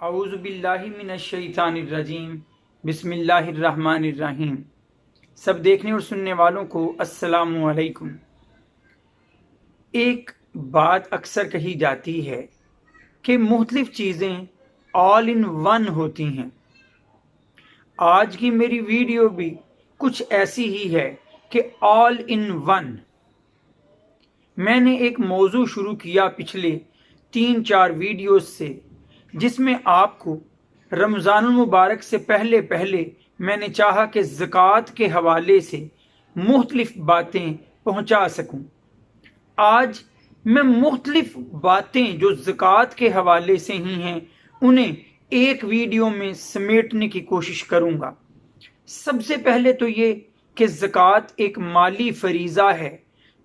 اعوذ باللہ من الشیطان الرجیم بسم اللہ الرحمن الرحیم۔ سب دیکھنے اور سننے والوں کو السلام علیکم۔ ایک بات اکثر کہی جاتی ہے کہ مختلف چیزیں آل ان ون ہوتی ہیں۔ آج کی میری ویڈیو بھی کچھ ایسی ہی ہے کہ آل ان ون۔ میں نے ایک موضوع شروع کیا پچھلے 3-4 ویڈیوز سے، جس میں آپ کو رمضان المبارک سے پہلے میں نے چاہا کہ زکوٰۃ کے حوالے سے مختلف باتیں پہنچا سکوں۔ آج میں مختلف باتیں جو زکوٰۃ کے حوالے سے ہی ہیں انہیں ایک ویڈیو میں سمیٹنے کی کوشش کروں گا۔ سب سے پہلے تو یہ کہ زکوٰۃ ایک مالی فریضہ ہے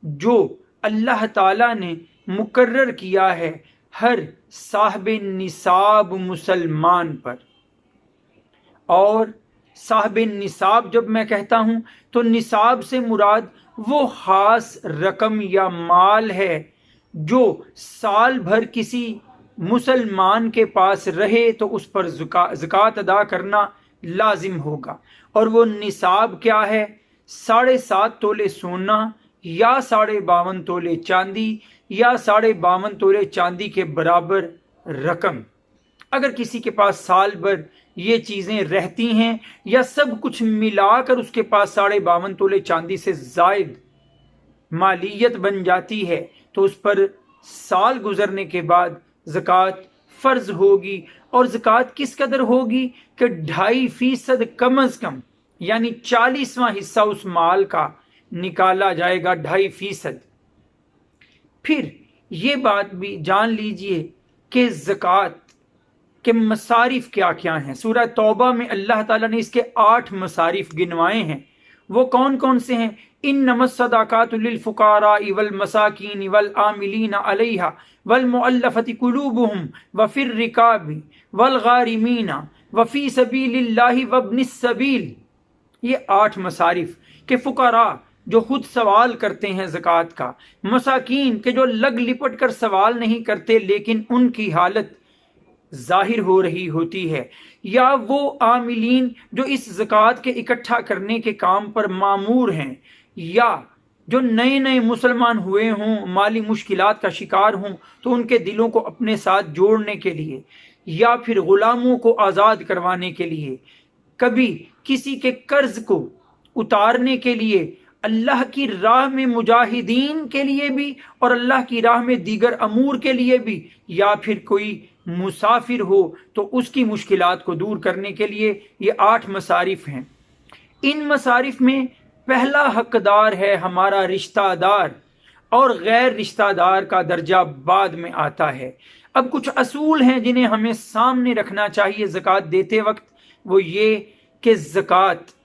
جو اللہ تعالیٰ نے مقرر کیا ہے ہر صاحب نصاب مسلمان پر۔ اور صاحب نصاب جب میں کہتا ہوں تو نصاب سے مراد وہ خاص رقم یا مال ہے جو سال بھر کسی مسلمان کے پاس رہے تو اس پر زکوٰۃ ادا کرنا لازم ہوگا۔ اور وہ نصاب کیا ہے؟ 7.5 تولے سونا یا 52.5 تولے چاندی یا 52.5 تولے چاندی کے برابر رقم۔ اگر کسی کے پاس سال بھر یہ چیزیں رہتی ہیں یا سب کچھ ملا کر اس کے پاس 52.5 تولے چاندی سے زائد مالیت بن جاتی ہے تو اس پر سال گزرنے کے بعد زکوٰۃ فرض ہوگی۔ اور زکوٰۃ کس قدر ہوگی کہ 2.5% کم از کم، یعنی 40واں حصہ اس مال کا نکالا جائے گا، 2.5%۔ پھر یہ بات بھی جان لیجئے کہ زکوٰۃ کے مصارف کیا کیا ہیں۔ سورہ توبہ میں اللہ تعالیٰ نے اس کے 8 مصارف گنوائے ہیں۔ وہ کون کون سے ہیں؟ انما الصدقات للفقراء والمساکین والعاملین علیہا والمؤلفۃ قلوبہم وفی الرقاب والغارمین وفی سبیل اللہ وابن السبیل۔ یہ 8 مصارف کہ فقراء جو خود سوال کرتے ہیں زکوٰۃ کا، مساکین کہ جو لگ لپٹ کر سوال نہیں کرتے لیکن ان کی حالت ظاہر ہو رہی ہوتی ہے، یا وہ عاملین جو اس زکوٰۃ کے اکٹھا کرنے کے کام پر مامور ہیں، یا جو نئے مسلمان ہوئے ہوں، مالی مشکلات کا شکار ہوں تو ان کے دلوں کو اپنے ساتھ جوڑنے کے لیے، یا پھر غلاموں کو آزاد کروانے کے لیے، کبھی کسی کے قرض کو اتارنے کے لیے، اللہ کی راہ میں مجاہدین کے لیے بھی اور اللہ کی راہ میں دیگر امور کے لیے بھی، یا پھر کوئی مسافر ہو تو اس کی مشکلات کو دور کرنے کے لیے، یہ 8 مصارف ہیں۔ ان مصارف میں پہلا حقدار ہے ہمارا رشتہ دار، اور غیر رشتہ دار کا درجہ بعد میں آتا ہے۔ اب کچھ اصول ہیں جنہیں ہمیں سامنے رکھنا چاہیے زکوٰۃ دیتے وقت۔ وہ یہ کہ زکوٰۃ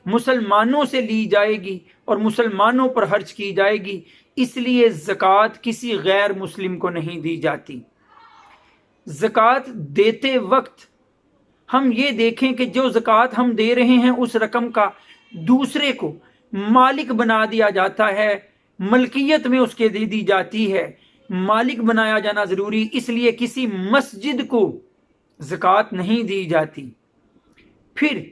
مسلمانوں سے لی جائے گی اور مسلمانوں پر خرچ کی جائے گی، اس لیے زکوٰۃ کسی غیر مسلم کو نہیں دی جاتی۔ زکوٰۃ دیتے وقت ہم یہ دیکھیں کہ جو زکوٰۃ ہم دے رہے ہیں اس رقم کا دوسرے کو مالک بنا دیا جاتا ہے، ملکیت میں اس کے دے دی جاتی ہے۔ مالک بنایا جانا ضروری، اس لیے کسی مسجد کو زکوٰۃ نہیں دی جاتی۔ پھر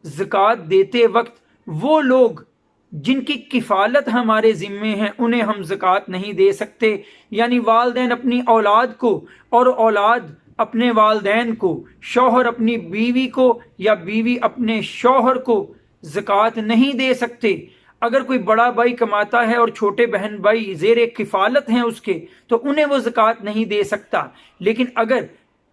زکوٰۃ دیتے وقت وہ لوگ جن کی کفالت ہمارے ذمے ہیں انہیں ہم زکوٰۃ نہیں دے سکتے، یعنی والدین اپنی اولاد کو اور اولاد اپنے والدین کو، شوہر اپنی بیوی کو یا بیوی اپنے شوہر کو زکوٰۃ نہیں دے سکتے۔ اگر کوئی بڑا بھائی کماتا ہے اور چھوٹے بہن بھائی زیر کفالت ہیں اس کے تو انہیں وہ زکوٰۃ نہیں دے سکتا۔ لیکن اگر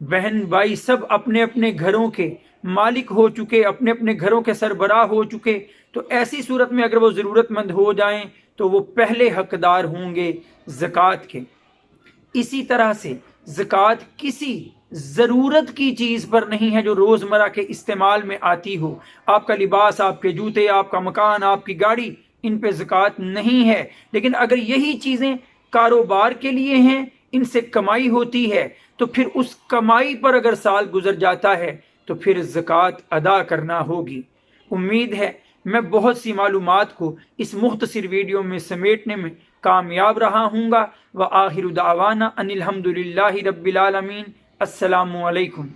بہن بھائی سب اپنے اپنے گھروں کے مالک ہو چکے، اپنے اپنے گھروں کے سربراہ ہو چکے، تو ایسی صورت میں اگر وہ ضرورت مند ہو جائیں تو وہ پہلے حقدار ہوں گے زکوٰۃ کے۔ اسی طرح سے زکوٰۃ کسی ضرورت کی چیز پر نہیں ہے جو روزمرہ کے استعمال میں آتی ہو۔ آپ کا لباس، آپ کے جوتے، آپ کا مکان، آپ کی گاڑی، ان پہ زکوٰۃ نہیں ہے۔ لیکن اگر یہی چیزیں کاروبار کے لیے ہیں، ان سے کمائی ہوتی ہے، تو پھر اس کمائی پر اگر سال گزر جاتا ہے تو پھر زکوٰۃ ادا کرنا ہوگی۔ امید ہے میں بہت سی معلومات کو اس مختصر ویڈیو میں سمیٹنے میں کامیاب رہا ہوں گا۔ وآخر دعوانا ان الحمد للہ رب العالمین۔ السلام علیکم۔